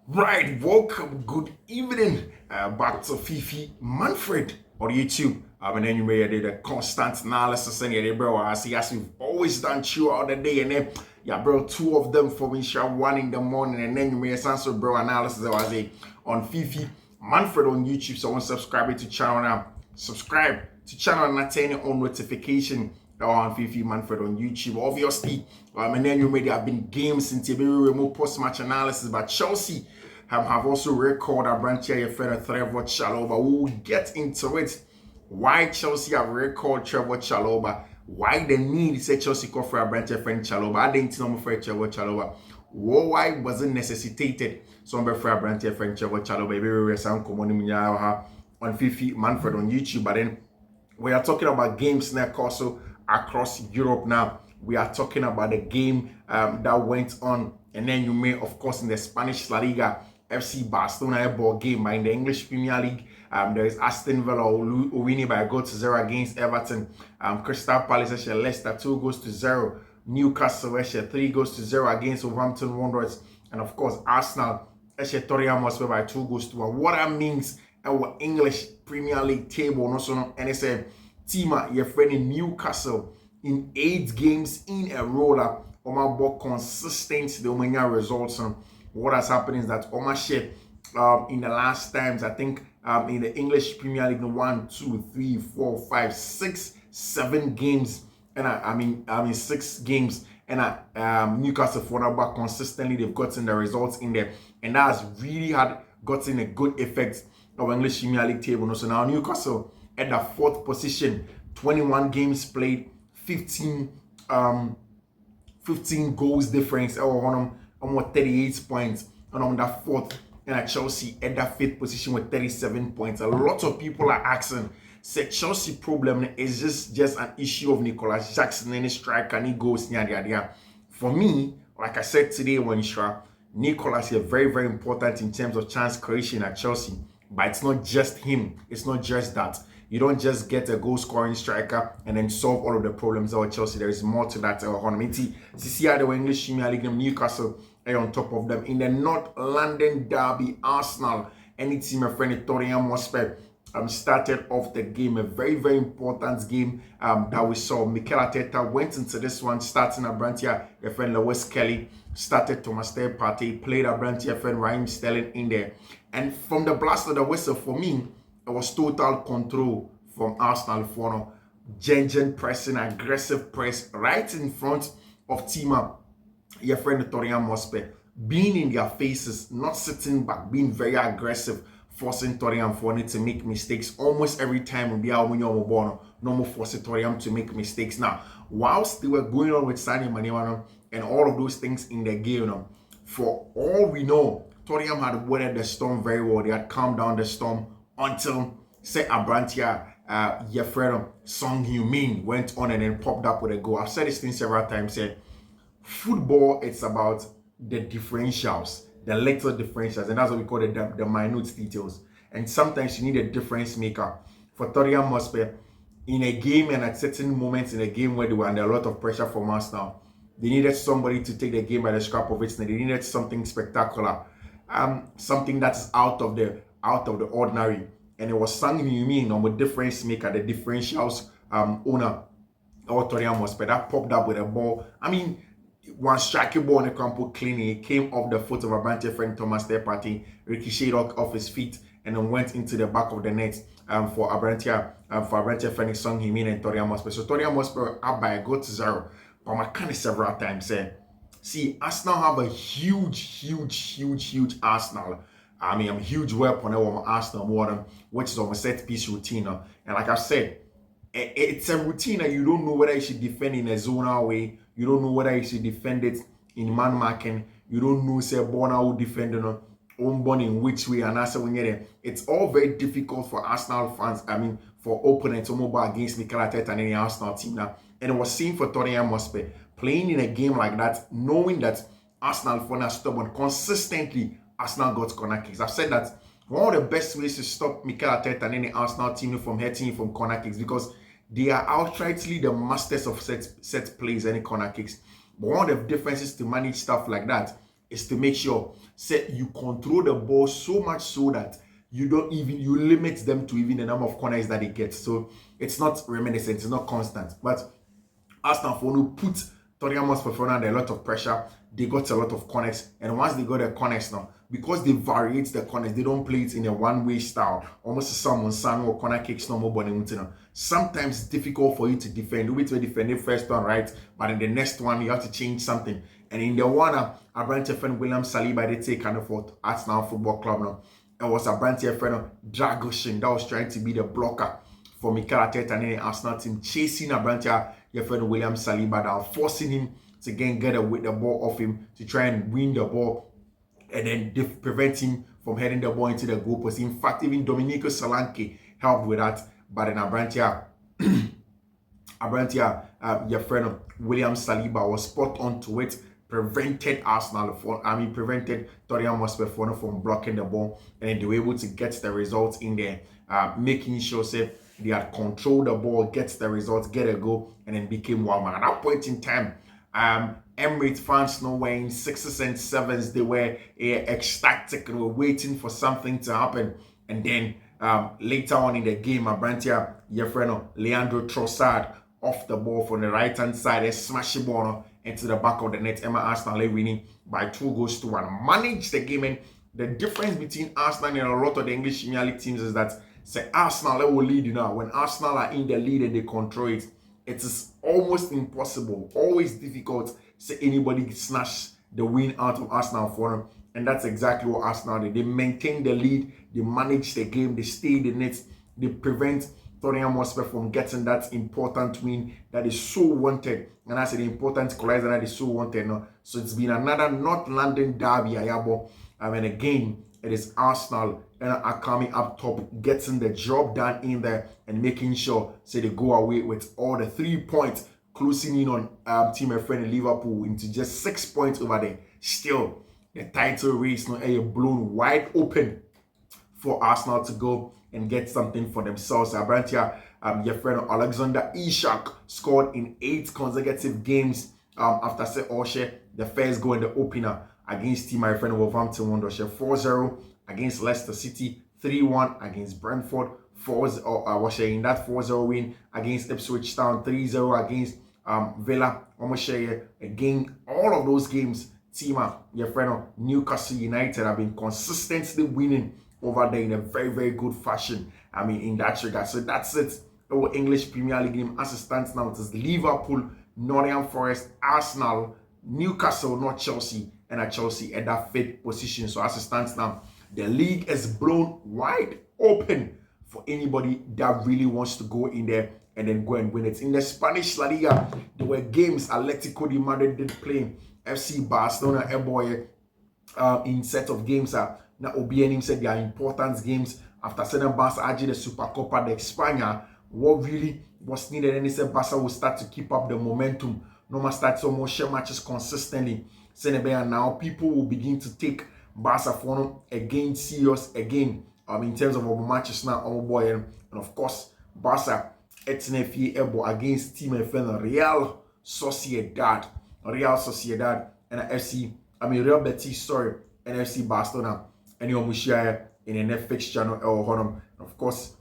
Right, welcome, good evening, back to Fiifi-Manfred on YouTube. And then you may do the constant analysis and yeah, bro, I see as we've always done throughout the day, and then yeah, bro, two of them for me, share one in the morning, and then you may answer bro analysis I was on Fiifi-Manfred on YouTube. So subscribe to channel now. Subscribe to channel and turn on notification on Fiifi-Manfred on YouTube. Obviously, and then you may there have been games since you remote post-match analysis, but Chelsea have also recalled a branch here, Trevor Chalobah. We'll get into it. Why Chelsea have recalled Trevor Chalobah? Why the need say Chelsea call for a branch here, friend Chalobah? I didn't know for Trevor Chalobah. Why wasn't necessitated? Some for a branch here, friend Trevor Chalobah. Maybe some common on Fiifi-Manfred on YouTube, but then we are talking about games now also across Europe now. We are talking about the game that went on, and then you may, of course, in the Spanish La Liga, FC Barcelona ball game. But in the English Premier League, there is Aston Villa winning by a goal to 0 against Everton. Crystal Palace Leicester 2-0. Newcastle 3-0 against Wolverhampton Wanderers, and of course Arsenal Tottenham Hotspur by 2-1. What that means our English Premier League table, and it's a team your friend in Newcastle in 8 games in a row. Oma bought consistent the Omania results. What has happened is that Oma share in the last times, I think in the English Premier League, 1, 2, 3, 4, 5, 6, 7 games, and I mean 6 games, and Newcastle for now consistently they've gotten the results in there, and that has really gotten a good effect of English Premier League table. So now Newcastle at the 4th position, 21 games played, 15 goals difference, on 38 points, and on that 4th, and at Chelsea at that 5th position with 37 points. A lot of people are asking, say Chelsea problem is just an issue of Nicolas Jackson and his striker and he goes near. For me, like I said today when Nicolas is very, very important in terms of chance creation at Chelsea. But it's not just him. It's not just that. You don't just get a goal-scoring striker and then solve all of the problems of Chelsea. There is more to that. See how the English Premier League, Newcastle are on top of them. In the North London derby, Arsenal, any team, my friend, Tottenham Hotspur started off the game. A very, very important game that we saw. Mikel Arteta went into this one starting a brand here. Your friend Lewis Kelly started Thomas Partey, played a brand here, friend Raheem Sterling in there. And from the blast of the whistle, for me, it was total control from Arsenal for genuine pressing, aggressive press right in front of Tima, your friend Tottenham Hotspur, being in their faces, not sitting back, being very aggressive, forcing Tottenham to make mistakes. Almost every time we are no more forcing Tottenham to make mistakes. Now, whilst they were going on with Sadio Mane and all of those things in the game, for all we know, Tottenham had weathered the storm very well. They had calmed down the storm until, say, Abrantia, your friend Song Heung-min went on and then popped up with a goal. I've said this thing several times. Football, it's about the differentials, the little differentials, and that's what we call the minute details. And sometimes you need a difference maker. For Tottenham Hotspur, in a game and at certain moments in a game where they were under a lot of pressure from Arsenal, they needed somebody to take the game by the scrap of it. And they needed something spectacular. Something that's out of the ordinary, and it was Sang Heung-min on the difference maker, the differentials owner of Tottenham Hotspur that popped up with a ball. I mean, one striking ball on the campo cleanly, it came off the foot of a branch friend Thomas Partey, ricocheted off his feet, and then went into the back of the net for Abrantia friend Song Heung-min and Tottenham Hotspur. So Tottenham Hotspur up by a goal to 0. But I kind of several times see, Arsenal have a huge Arsenal. I mean, huge weapon on Arsenal, which is on a set piece routine. And like I said, it's a routine that you don't know whether you should defend in a zonal way. You don't know whether you should defend it in man marking. You don't know, say, Bona will defend on in which way. And that's when you're there. It's all very difficult for Arsenal fans. I mean, for opponents to move against Mikel Arteta and any Arsenal team now. And it was seen for Tottenham Hotspur playing in a game like that, knowing that Arsenal for stubborn consistently. Arsenal got corner kicks. I've said that one of the best ways to stop Mikel Arteta and any Arsenal team from hitting from corner kicks, because they are outrightly the masters of set plays, any corner kicks. But one of the differences to manage stuff like that is to make sure say you control the ball so much so that you limit them to even the number of corners that they get. So it's not reminiscent, it's not constant. But Arsenal for who put Tottenham Hotspur under a lot of pressure, they got a lot of corners, and once they got the corners now, because they variate the corners, they don't play it in a one-way style, almost someone or corner kicks no more. Sometimes it's difficult for you to defend. You to defend the first one, right? But in the next one, you have to change something. And in the one, a branch friend William Saliba, they take kind of for Arsenal Football Club now. It was a branch friend Dragoshin that was trying to be the blocker for Mikel Arteta and the Arsenal team, chasing a branch your friend William Saliba down, forcing him to get with the ball off him to try and win the ball and then prevent him from heading the ball into the goal post. In fact, even Domenico Solanke helped with that. But in Abrantia, your friend William Saliba was spot on to it, prevented prevented Tottenham Hotspur from blocking the ball, and then they were able to get the results in there, making sure they had controlled the ball, gets the results, get a goal, and then became one man. At that point in time, Emirates fans were in 6s and 7s. They were ecstatic and were waiting for something to happen. And then later on in the game, Abrantia, your friend Leandro Trossard off the ball from the right hand side, smash the ball into the back of the net. Arsenal winning by 2-1. Managed the game, and the difference between Arsenal and a lot of the English Premier League teams is that say Arsenal will lead now. When Arsenal are in the lead and they control it, it is almost impossible, always difficult to anybody snatch the win out of Arsenal for them. And that's exactly what Arsenal did. They maintain the lead, they manage the game, they stay in it, they prevent Tottenham Hotspur from getting that important win that is so wanted. And that's an important equalizer that is so wanted now. So it's been another North London derby, Ayabo. And again, it is Arsenal and are coming up top, getting the job done in there and making sure they go away with all the 3 points, closing in on team and friend Liverpool into just 6 points over there. Still, the title race now blown wide open for Arsenal to go and get something for themselves. Abrantia, your friend Alexander Isak scored in 8 consecutive games after the first goal in the opener against team my friend Wolverhampton Wanderers, 4-0 against Leicester City, 3-1 against Brentford, 4-0 in that 4-0 win against Ipswich Town, 3-0 against Villa. Again, all of those games, team your friend Newcastle United have been consistently winning over there in a very, very good fashion. In that regard. So that's it. Our English Premier League game as it stands now, it is Liverpool, Nottingham Forest, Arsenal, Newcastle, not Chelsea, and at Chelsea at that 5th position. So as it stands now, the league is blown wide open for anybody that really wants to go in there and then go and win it. In the Spanish La Liga, there were games Atletico de Madrid did play FC Barcelona in set of games. Now Obianim said they are important games after sending Barca the Supercopa de España. What really was needed, and he said Barca will start to keep up the momentum. No more start some more share matches consistently. And now people will begin to take Barca for them again serious again. In terms of matches now, and of course Barca against team and friend Real Sociedad, and Real Betis, and FC Barcelona, and you share in the next fixture channel. Of course,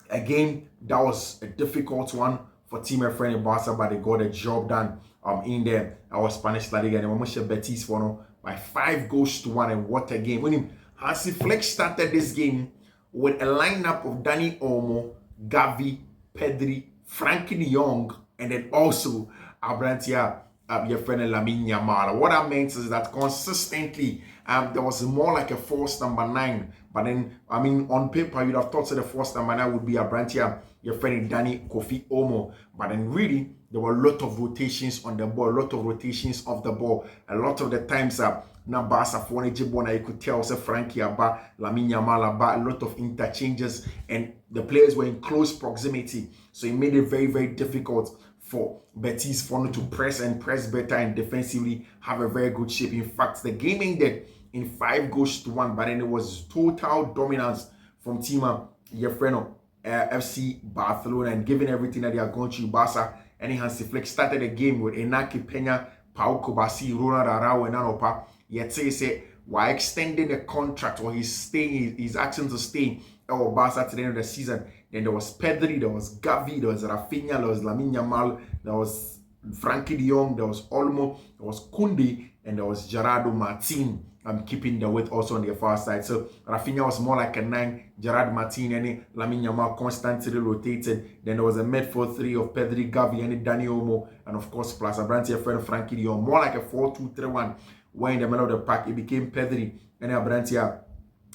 again, that was a difficult one for team and friend in Barca, but they got the job done in there. Our Spanish La Liga, and we Betis for by 5-1, and what a game. When Hansi Flick started this game with a lineup of Dani Olmo, Gavi, Pedri, Frankie de Jong, and then also Abrantia, your friend Lamine Yamal. What that means is that consistently there was more like a false number 9. But then, on paper, you'd have thought that the false number 9 would be Abrantia, your friend Dani Kofi Olmo. But then really, there were a lot of rotations on the ball, a lot of rotations off the ball. A lot of the times, now Barca for you could tell Frankie Abba, Lamine Yamal Abba, a lot of interchanges, and the players were in close proximity. So it made it very, very difficult for Betis to press better and defensively have a very good shape. In fact, the game ended in 5-1, but then it was total dominance from team your friend FC Barcelona, and given everything that they are going through, Barca and Hansi Flick started the game with Inaki Peña, Pau Kubasi, Ronald Araujo, and Anopa, Yet say why extending the contract or he's asking to stay or Barca at the end of the season. Then there was Pedri, there was Gavi, there was Rafinha, there was Lamine Yamal, there was Frankie de Jong, there was Olmo, there was Koundé, and there was Gerardo Martin. I'm keeping the weight also on the far side. So Rafinha was more like a 9, Gerard Martin and Lamine Yamal constantly rotated. Then there was a midfield 3 of Pedri, Gavi, and Dani Olmo, and of course plus Abrantia friend Frankie de Jong. More like a 4-2-3-1. Where in the middle of the pack it became Pedri and Abrantia,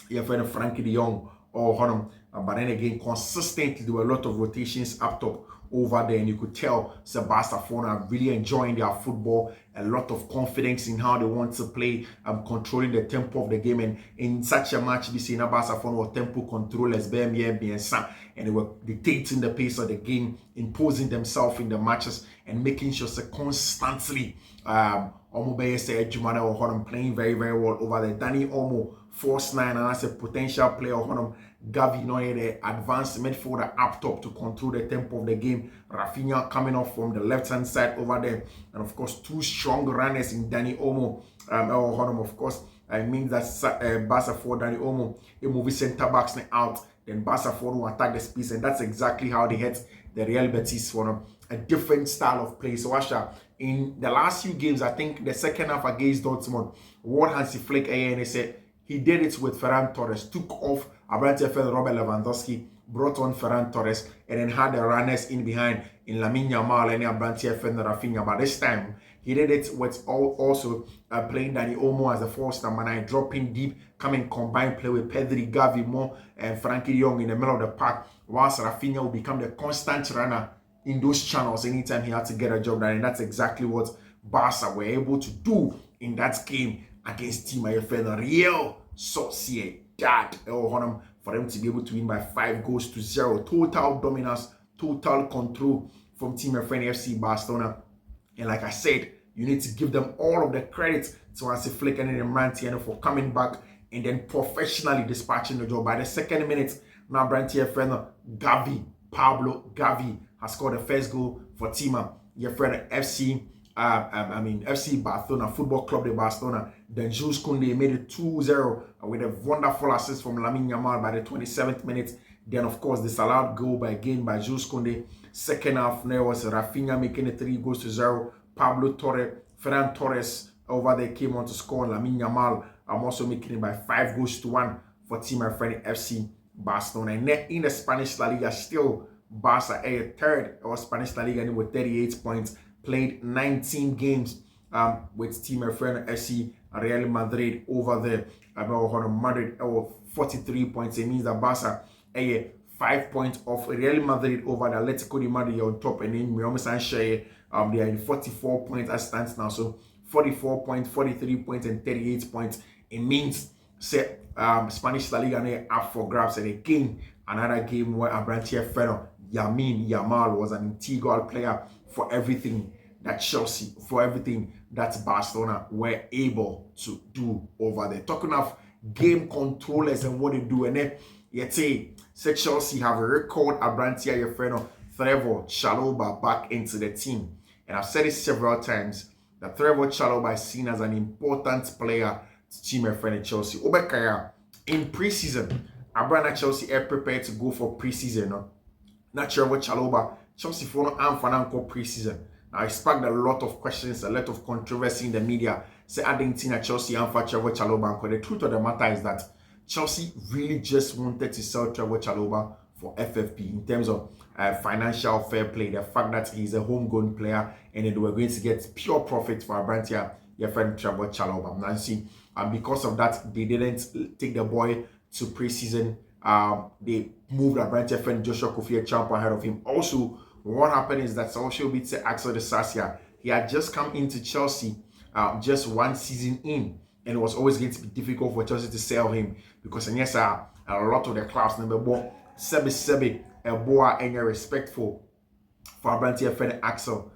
your friend Frankie de Jong or Honum. But then again, consistently there were a lot of rotations up top over there, and you could tell Barcelona are really enjoying their football, a lot of confidence in how they want to play, controlling the tempo of the game. And in such a match, we see Barcelona were tempo controllers, and they were dictating the pace of the game, imposing themselves in the matches, and making sure constantly playing very, very well over there. Dani Olmo, force 9, and that's a potential player. Gavi, the advanced midfielder up top to control the tempo of the game. Rafinha coming off from the left-hand side over there. And of course, 2 strong runners in Dani Olmo. Of course, it means that Barca for Dani Olmo, he moves center backs out. Then Barca for will attack the space. And that's exactly how they hit the Real Betis for a different style of play. So, Asha, in the last few games, I think the second half against Dortmund, what Hansi Flick and he said, he did it with Ferran Torres, took off Abrantia friend Robert Lewandowski, brought on Ferran Torres, and then had the runners in behind in Lamine Yamal and Abrantia friend Rafinha. But this time, he did it with also playing Dani Olmo as a false number 9, dropping deep, coming combined play with Pedri, Gavi, Mo, and Frankie de Jong in the middle of the park, whilst Rafinha will become the constant runner in those channels anytime he had to get a job done. And that's exactly what Barca were able to do in that game against team my friend Real Sociedad. For them to be able to win by 5-0. Total dominance, total control from team my friend FC Barcelona. And like I said, you need to give them all of the credit to Hansi Flick and Brantiano for coming back and then professionally dispatching the job. By the second minute, now Brantiano friend Pablo Gavi has scored the first goal for team your friend FC Barcelona, Football Club de Barcelona. Then Jules Koundé made it 2-0 with a wonderful assist from Lamine Yamal by the 27th minute. Then, of course, disallowed goal by Jules Koundé. Second half, there was Rafinha making it 3-0. Pablo Torre, Ferran Torres over there came on to score. Lamine Yamal also making it by 5-1 for team my friend FC Barcelona. And in the Spanish La Liga, still Barca third or Spanish La Liga with 38 points. Played 19 games with team my friend FC Real Madrid over there. Madrid 43 points. It means that Barca 5 points off Real Madrid over the Atletico de Madrid on top, and then we almost share they are in 44 points as stands now. So 44 points, 43 points, and 38 points. It means Spanish La Liga up for grabs, and again another game where Abrantia Ferro Lamine Yamal was an integral player for everything that Chelsea, for everything that Barcelona were able to do over there. Talking of game controllers and what they do, and then you say Chelsea have a record Abrantia your friend Trevor Chalobah back into the team. And I've said it several times that Trevor Chalobah is seen as an important player to team my friend at Chelsea. Obekaya in preseason, Abrana Chelsea are prepared to go for preseason. No? Not Trevor Chalobah, Chelsea for no Amfananko preseason. Now it sparked a lot of questions, a lot of controversy in the media. Say I didn't think Chelsea and for Trevor Chalobah. The truth of the matter is that Chelsea really just wanted to sell Trevor Chalobah for FFP in terms of financial fair play. The fact that he's a homegrown player and they were going to get pure profit for Abrantia, your friend Trevor Chalobah. Now see, because of that, they didn't take the boy to preseason. They moved Abrantia friend Joshua Kofi Champ ahead of him. Also, what happened is that Solskjaer beat Axel de Sacia. He had just come into Chelsea just one season in, and it was always going to be difficult for Chelsea to sell him because yes, a lot of the clubs number one Sebi a boy and you're respectful for Abrantia friend Axel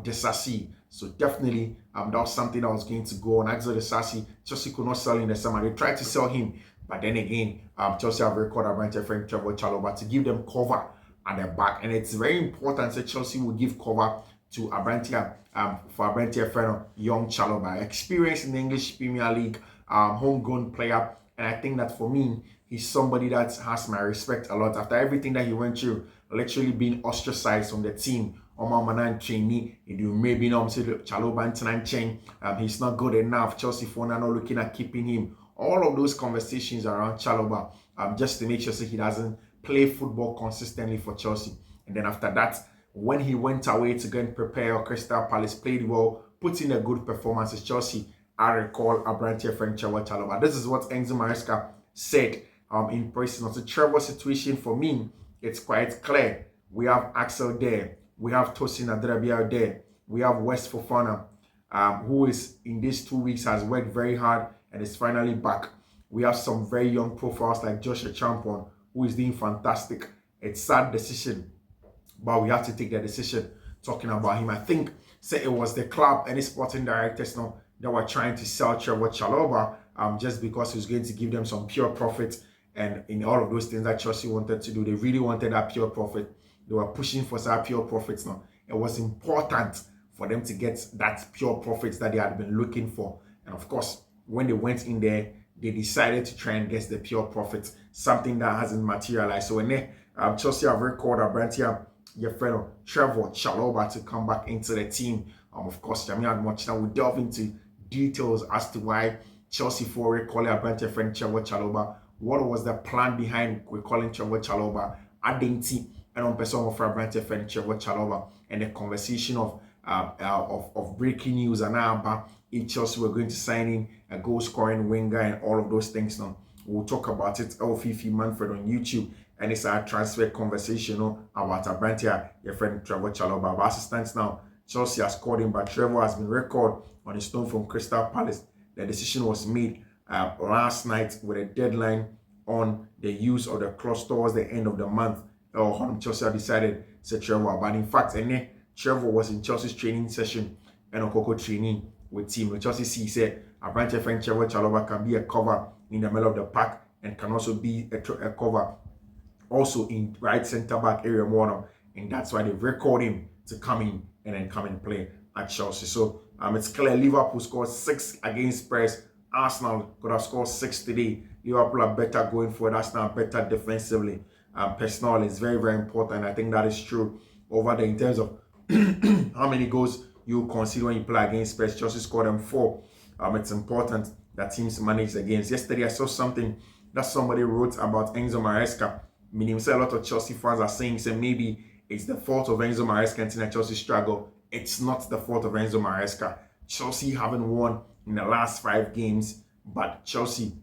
de Sacia. So definitely that was something that was going to go on. Axel de Sacia, Chelsea could not sell in the summer. They tried to sell him, but then again, Chelsea have recorded Abrantia friend Trevor Chalobah to give them cover at the back, and it's very important that Chelsea will give cover to Abrantia, for Abrantia friend young Chalobah, experience in the English Premier League, homegrown player, and I think that for me, he's somebody that has my respect a lot after everything that he went through, literally being ostracized from the team. Manan trainee, maybe no Chalobah chain. He's not good enough. Chelsea for now not looking at keeping him. All of those conversations around Chalobah, just to make sure he doesn't play football consistently for Chelsea. And then after that, when he went away to go and prepare Crystal Palace, played well, put in a good performance at Chelsea, I recall Abrantia friend Trevor Chalobah. This is what Enzo Maresca said in person. On the Trevor situation, for me, it's quite clear. We have Axel there. We have Tosin Adrabia there. We have West Fofana, who is in these 2 weeks has worked very hard and is finally back. We have some very young profiles like Joshua Champon, who is doing fantastic. It's a sad decision, but we have to take the decision talking about him. I think it was the club and the sporting directors now that were trying to sell Trevor Chalobah just because he was going to give them some pure profit. And in all of those things that Chelsea wanted to do, they really wanted that pure profit. They were pushing for some pure profits now. It was important for them to get that pure profits that they had been looking for. And of course, when they went in there, they decided to try and get the pure profits, something that hasn't materialized. So when they, Chelsea have recorded Abrantia, your friend Trevor Chalobah to come back into the team. Of course, Jamie much now we delve into details as to why Chelsea for recalling Abrantia friend Trevor Chalobah. What was the plan behind recalling Trevor Chalobah? Identity and on person of Abrantia friend Trevor Chalobah, and the conversation of breaking news and about if Chelsea were going to sign in a goal scoring winger and all of those things. Now we'll talk about it. Fiifi-Manfred on YouTube. And it's our transfer conversation about Abrantia, your friend Trevor Chalobah. But as it stands now, Chelsea has called him, but Trevor has been recalled on his loan from Crystal Palace. The decision was made last night with a deadline on the use of the clause towards the end of the month. Chelsea decided to Trevor. But in fact, Trevor was in Chelsea's training session and Okoko training with team. Chelsea said Abrantia friend Trevor Chalobah can be a cover in the middle of the pack and can also be a cover also in right center back area more, and that's why they've recorded him to come in and then come and play at Chelsea. So it's clear Liverpool scored 6 against Spurs. Arsenal could have scored 6 today. Liverpool are better going forward. Arsenal are better defensively. Personal is very, very important. I think that is true over there in terms of how many goals you consider when you play against Spurs. Chelsea scored them 4. It's important that teams manage the games. Yesterday I saw something that somebody wrote about Enzo Maresca. Meaning, a lot of Chelsea fans are saying, maybe it's the fault of Enzo Maresca and that Chelsea struggle. It's not the fault of Enzo Maresca. Chelsea haven't won in the last 5 games, but Chelsea,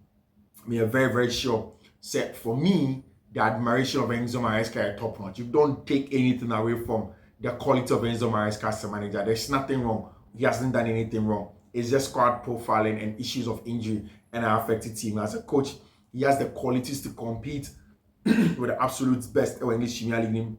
we are very, very sure. So for me, the admiration of Enzo Maresca is top notch. You don't take anything away from the quality of Enzo Maresca as a manager. There's nothing wrong. He hasn't done anything wrong. It's just squad profiling and issues of injury and an affected team. As a coach, he has the qualities to compete with the absolute best English Premier League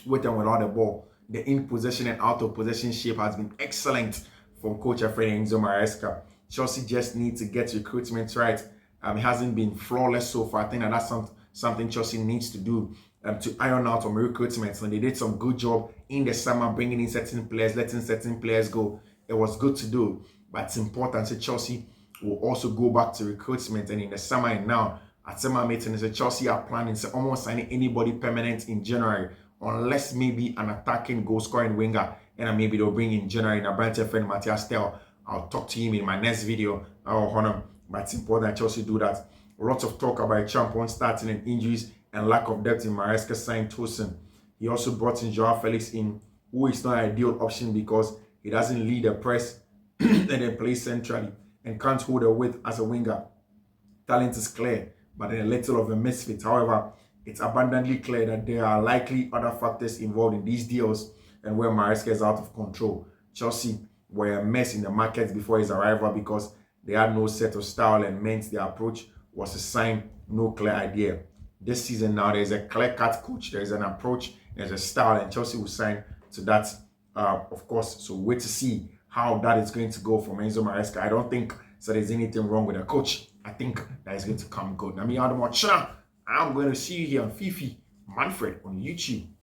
with and without the ball. The in possession and out of possession shape has been excellent from coach Alfredo Enzo Maresca. Chelsea just need to get recruitment right. It hasn't been flawless so far. I think that's something Chelsea needs to do to iron out on recruitment. So they did some good job in the summer bringing in certain players, letting certain players go. It was good to do, but it's important. So Chelsea will also go back to recruitment, and in the summer and now, at summer meetings, Chelsea are planning to almost signing anybody permanent in January, unless maybe an attacking goal scoring winger, and maybe they'll bring in January and Abrantia friend Matthias Tel. I'll talk to him in my next video. But it's important that Chelsea do that. Lots of talk about Champon starting and injuries and lack of depth in Maresca signed Tosin. He also brought in Joao Felix in, who is not an ideal option because he doesn't lead the press and then plays centrally and can't hold a weight as a winger. Talent is clear, but a little of a misfit. However, it's abundantly clear that there are likely other factors involved in these deals and where Maresca is out of control. Chelsea were a mess in the market before his arrival because they had no set of style and meant their approach was to sign no clear idea. This season now, there's a clear-cut coach, there's an approach, there's a style, and Chelsea will sign to that, of course. So wait to see how that is going to go from Enzo Maresca. I don't think so there's anything wrong with the coach. I think that is going to come good. I'm going to see you here on Fiifi-Manfred on YouTube.